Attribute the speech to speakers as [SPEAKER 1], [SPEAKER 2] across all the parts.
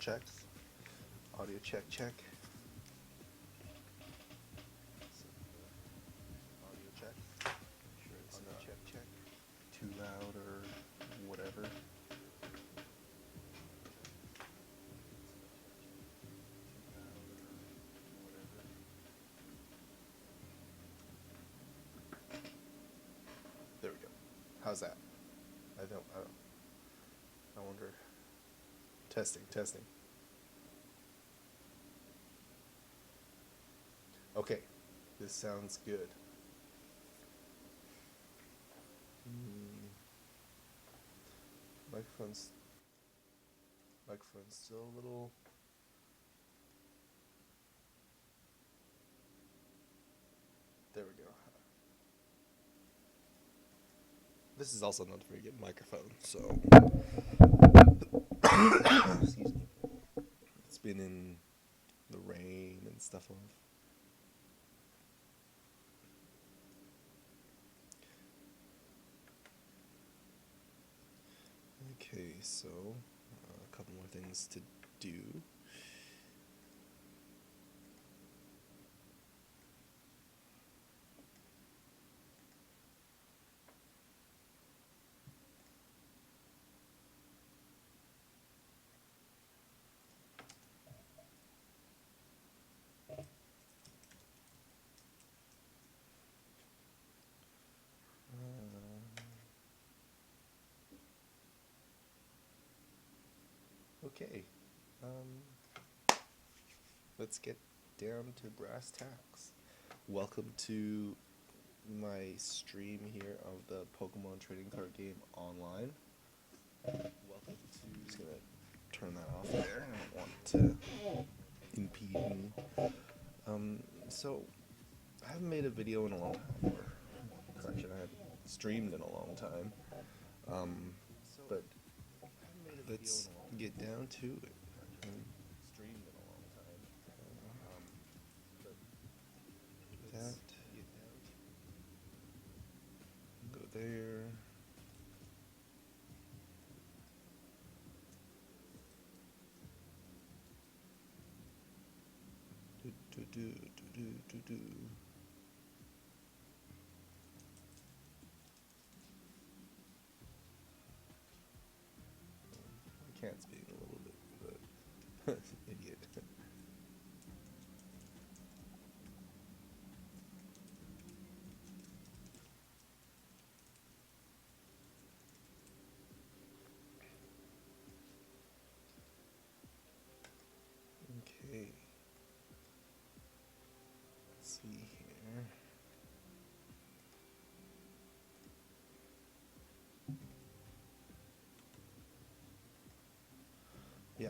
[SPEAKER 1] checks. Audio check, check. Audio check. Sure it's audio not check, check. Too loud or whatever. There we go. How's that? I wonder. Testing, testing. Okay, this sounds good. Microphone's still a little. There we go. This is also not a very good microphone, so excuse me. It's been in the rain and stuff. Okay, so a couple more things to do. Okay, let's get down to brass tacks. Welcome to my stream here of the Pokemon trading card game online. Welcome to. I'm just gonna turn that off there. I don't want to impede me. So I haven't made a video in a long time. Correction, I haven't streamed in a long time. But let's get down to it. Streamed in a long time. That. Go there. I can't speak a little bit, but idiot. Okay. Let's see here. Yeah.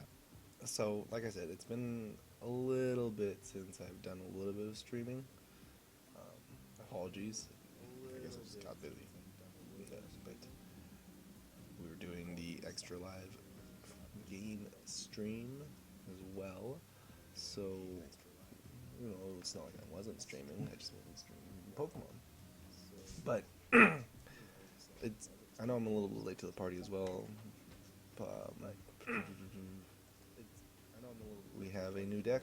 [SPEAKER 1] So, like I said, it's been a little bit since I've done a little bit of streaming. Apologies. I guess I just got busy. But we were doing the extra live game stream as well. So, you know, it's not like I wasn't streaming. I just wasn't streaming Pokemon. But it's. I know I'm a little bit late to the party as well. We have a new deck,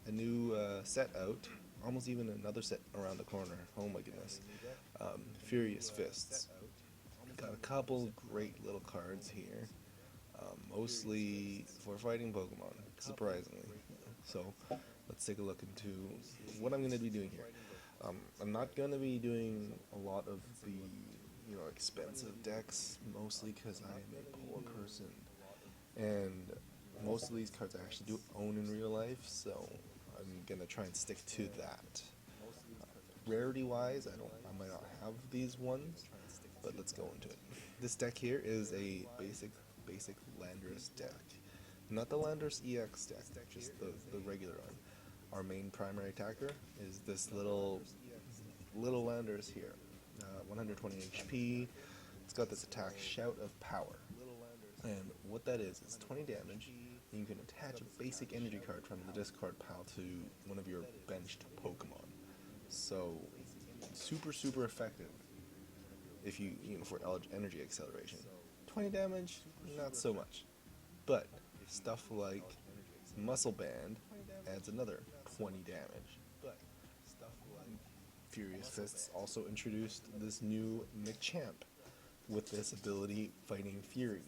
[SPEAKER 1] a new set out, almost even another set around the corner. Oh my goodness. Furious Fists. Got a couple great little cards here, mostly for fighting Pokemon, surprisingly. So let's take a look into what I'm going to be doing here. I'm not going to be doing a lot of the expensive decks, mostly because I am a poor person, and most of these cards I actually do own in real life, so I'm gonna try and stick to that. Rarity wise, I might not have these ones, but let's go into it. This deck here is a basic Landorus deck. Not the Landorus EX deck, just the regular one. Our main primary attacker is this little Landorus here. 120 HP. It's got this attack, Shout of Power. And what that is 20 damage, and you can attach a basic energy card from the discard pile to one of your benched Pokemon. So, super effective if you for energy acceleration. 20 damage, not so much. But stuff like Muscle Band adds another 20 damage. Furious Fists also introduced this new Machamp with this ability, Fighting Fury.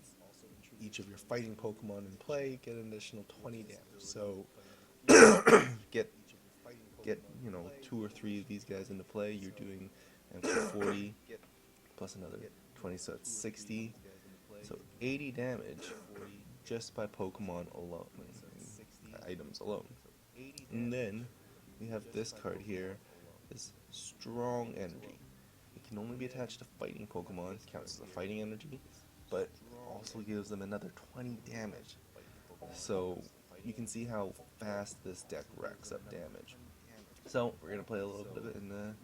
[SPEAKER 1] Each of your fighting Pokemon in play get an additional 20 damage. So get 2 or 3 of these guys into play. You're doing an extra 40 plus another 20, so it's 60. So 80 damage just by Pokemon alone, items alone. And then we have this card here, this Strong Energy. It can only be attached to fighting Pokemon, counts as a fighting energy, but also gives them another 20 damage. So you can see how fast this deck racks up damage. So we're gonna play a little bit of it, and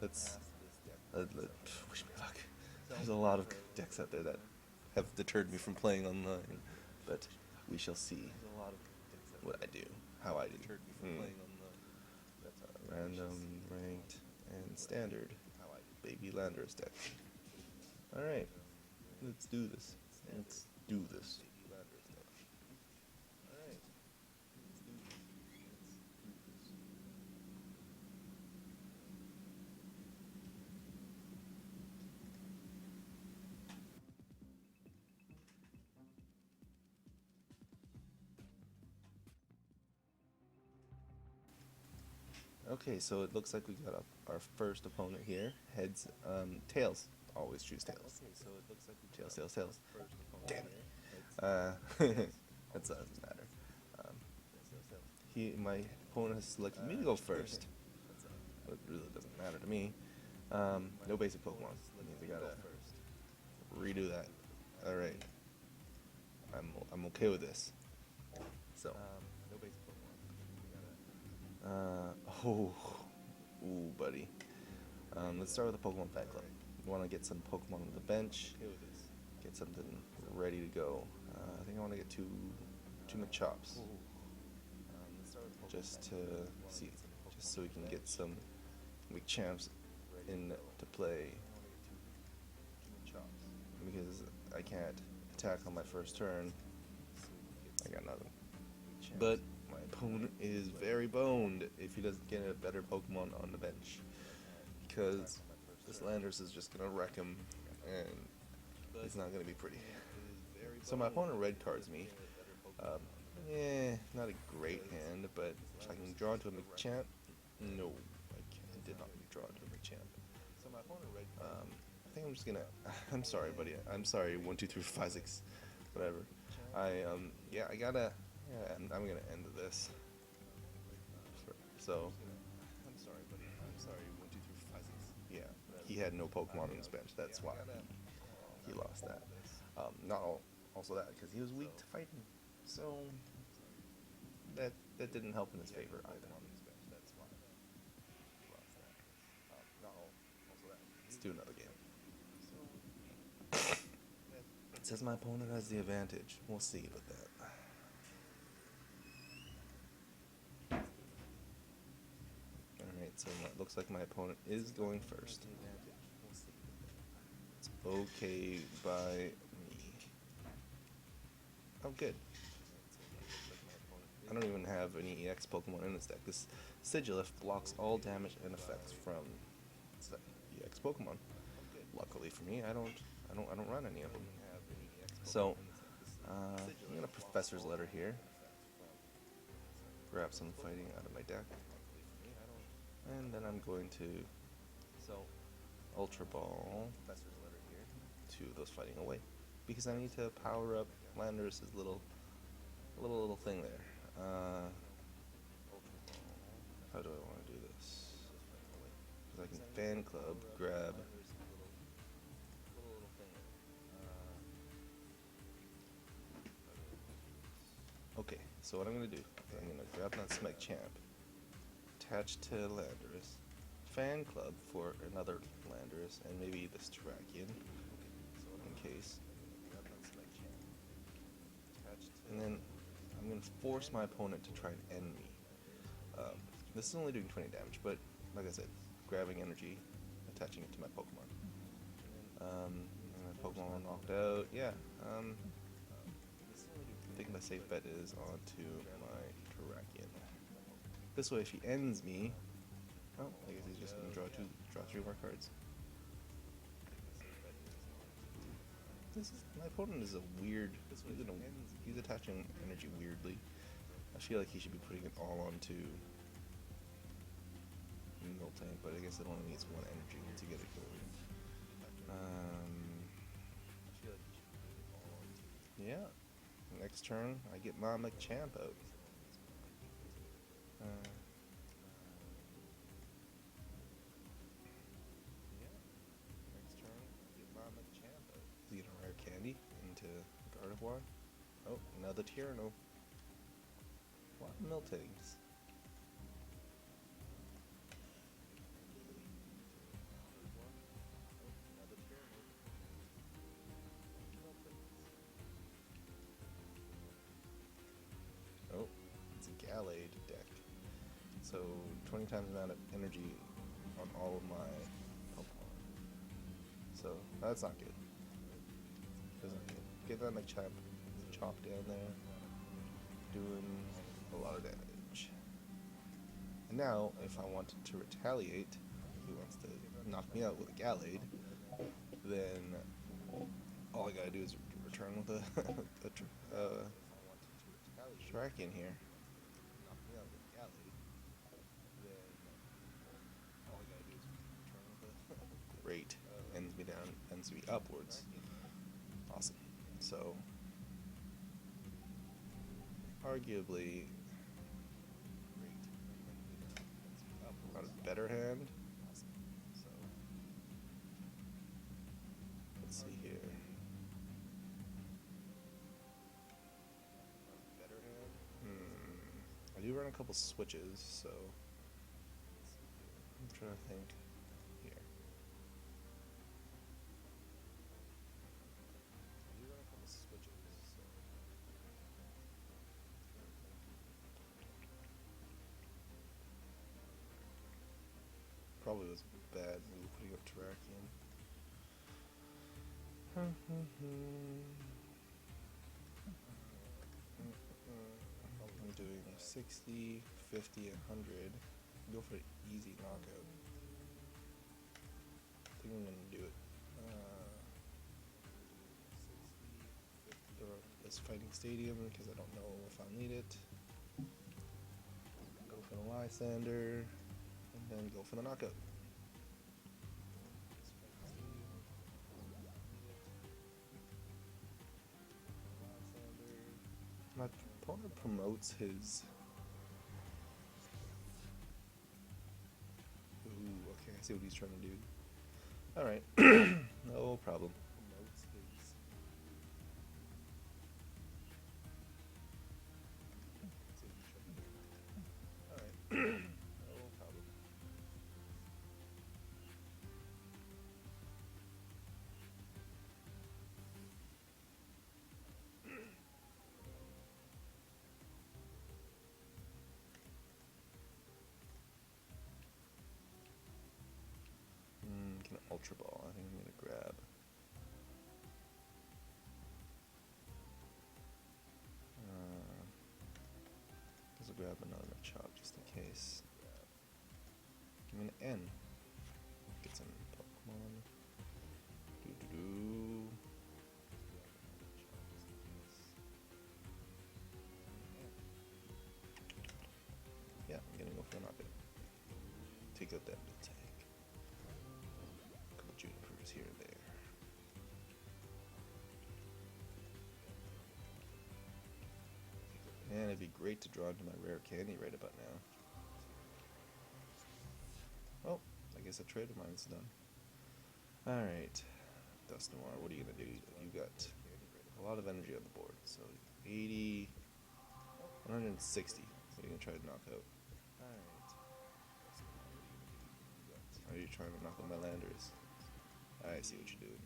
[SPEAKER 1] let's fuck. There's a lot of decks out there that have deterred me from playing online, but we shall see what I do, how I do. Random, ranked, and standard. Baby Landorus deck. Alright, let's do this. Let's do this. Okay, so it looks like we got our first opponent here. Heads, tails. Always choose tails. Tails, tails, tails. Damn it. That doesn't matter. My opponent has selected me to go first. But it really doesn't matter to me. No basic Pokemon. That means I gotta redo that. Alright. I'm okay with this. So. Ooh, buddy. Let's start with the Pokemon Fan Club. We want to get some Pokemon on the bench, get something ready to go. I think I want to get two Machops, just so we can get some Machamps into play, because I can't attack on my first turn. I got nothing. But my opponent is very boned if he doesn't get a better Pokemon on the bench, because this Landorus is just gonna wreck him, and it's not gonna be pretty. So my opponent red cards me. Not a great hand, but if I can draw into a Machamp, no, I did not draw into a Machamp. I think I'm just gonna. I'm sorry, buddy. I'm sorry. 1, 2, 3, 4, 5, 6, whatever. I'm gonna end this. So, I'm sorry, buddy. I'm sorry. 1, 2, 3, 4, 5, 6. Yeah, he had no Pokemon on his bench. That's why he lost that. Also that because he was weak to fighting. So that didn't help in his favor either. Let's do another game. It says my opponent has the advantage. We'll see with that. Alright, so it looks like my opponent is going first. It's okay by me. Oh, good. I don't even have any EX Pokemon in this deck. This Sigilif blocks all damage and effects from EX Pokemon. Luckily for me, I don't run any of them. So I'm gonna Professor's Letter here. Grab some fighting out of my deck, and then I'm going to Ultra Ball 2 of those fighting away, because I need to power up Landorus' little thing there. How do I want to do this? Because I can Fan Club, grab. Okay, so what I'm going to do is I'm going to grab that Machamp, attach to Landorus, Fan Club for another Landorus, and maybe this Terrakion, in case. And then I'm going to force my opponent to try and end me. This is only doing 20 damage, but like I said, grabbing energy, attaching it to my Pokemon. My Pokemon knocked out, yeah. I think my safe bet is onto my Terrakion. This way, if he ends me, oh, I guess he's just gonna draw 3 more cards. My opponent is a weird. He's attaching energy weirdly. I feel like he should be putting it all onto Miltank, but I guess it only needs 1 energy to get it going. Yeah. Next turn, I get my Machamp out. Is he gonna rare candy into Gardevoir? Oh, another Tyranno. A lot of Miltanks. Oh, it's a Gallade deck. So 20 times the amount of energy on all of my Pokemon. So that's not good. That's not good. Get that Machamp chop down there, doing a lot of damage. And now, if I wanted to retaliate, he wants to knock me out with a Gallade, then all I gotta do is return with a Terrakion here. Great. Ends me down, ends me upwards. Awesome. So, arguably, not a better hand. So, let's see here. I do run a couple switches, so I'm trying to think here. Probably was a bad move putting up Terrakion. I'm doing 60, 50, and 100. Go for an easy knockout. I think I'm gonna do it. This Fighting Stadium because I don't know if I'll need it. Go for the Lysander, and then go for the knockout. My opponent promotes his. Ooh, okay, I see what he's trying to do. Alright, no problem. Can Ultra Ball. I think I'm gonna grab. I'll grab another Machamp just in case. Give me an N. Get some Pokemon. Doo-doo-doo. Yeah, I'm gonna go for an knockout. Take out that Miltank. A couple Junipers here and there. And it'd be great to draw into my rare candy right about now. Well, I guess a trade of mine's done. Alright, Dusknoir, what are you gonna do? You got a lot of energy on the board, so 80, 160. What are you gonna try to knock out? Are you trying to knock out my Landorus? I see what you're doing.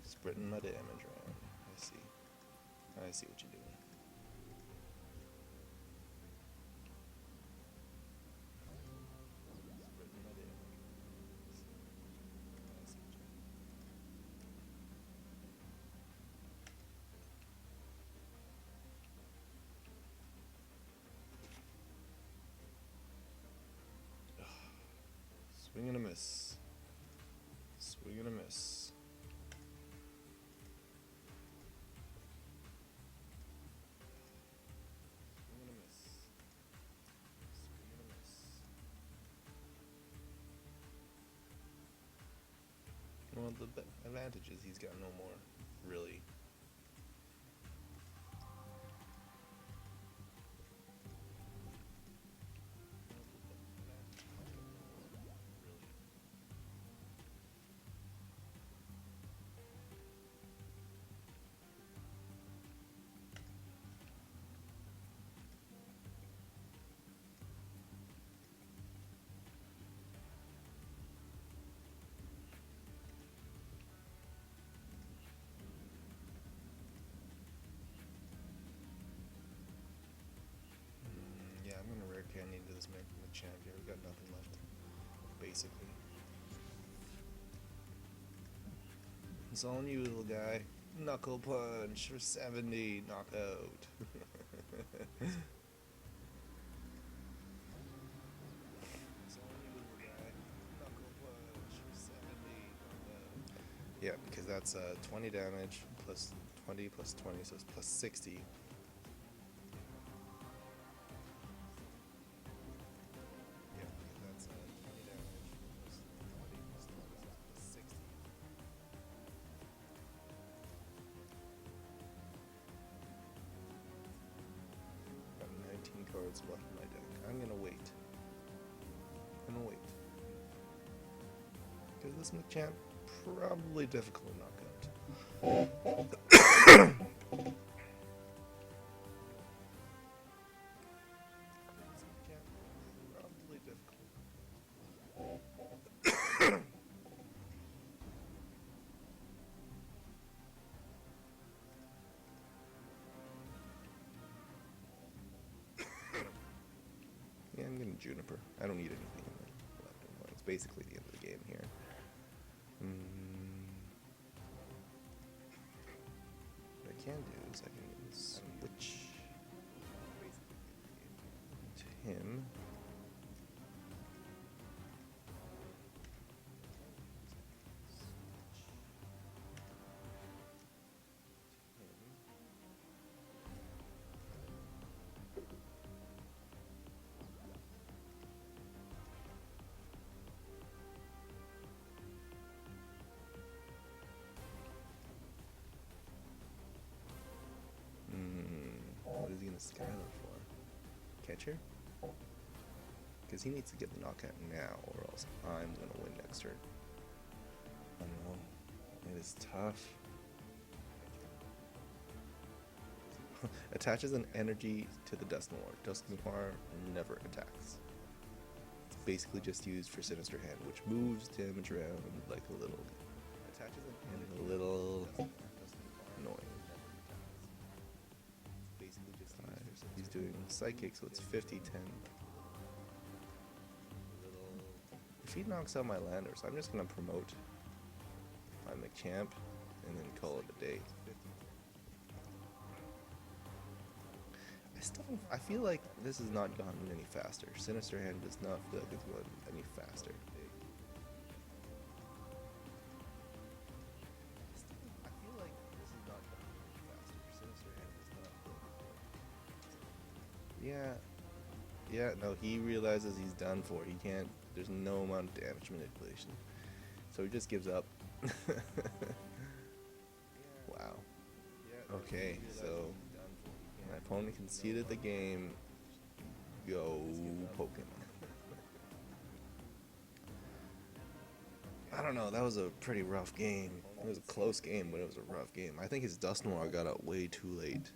[SPEAKER 1] Spreading my damage around. I see what you're doing. Swing and a miss. Swing and a miss. Swing and a miss. Swing and a miss. Well, the advantage is he's got no more, really. Yeah, I'm gonna rare candy into this Machamp here. We've got nothing left, basically. It's all on you, little guy. Knuckle punch for 70, knockout. Yeah, because that's 20 damage plus 20 plus 20, so it's plus 60. Cards left in my deck. I'm gonna wait. Because this Machamp probably difficult knockout. Probably difficult. Yeah, I'm getting Juniper. I don't need anything left in mine. It's basically the end of the game here. What I can do is I can switch to him. What is he gonna Skylar for? Catcher? Because he needs to get the knockout now, or else I'm gonna win next turn. I know. It is tough. Attaches an energy to the Dusknoir. Dusknoir never attacks. It's basically just used for Sinister Hand, which moves damage around like a little. Attaches an energy. A little annoying. He's doing Psychic, so it's 50-10. If he knocks out my Landorus, I'm just going to promote my Machamp and then call it a day. I feel like this has not gotten any faster. Sinister Hand does not feel like it's going any faster. Yeah, no, he realizes he's done for. He can't, there's no amount of damage manipulation. So he just gives up. Wow. Okay, so my opponent conceded the game. Go Pokemon. I don't know, that was a pretty rough game. It was a close game, but it was a rough game. I think his Dusknoir got out way too late.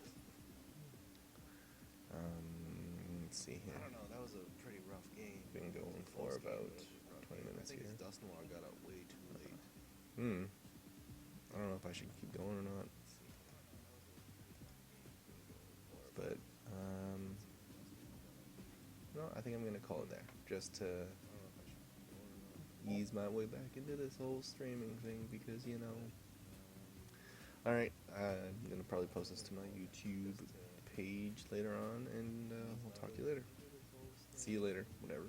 [SPEAKER 1] Let's see here. I don't know, that was a pretty rough game. Been going for about 20 minutes here. I think his Dusknoir got out way too late. I don't know if I should keep going or not. But, no, I think I'm going to call it there. Just to ease my way back into this whole streaming thing because, you know. Alright, I'm going to probably post this to my YouTube page later on, and we'll talk to you later. See you later, whatever.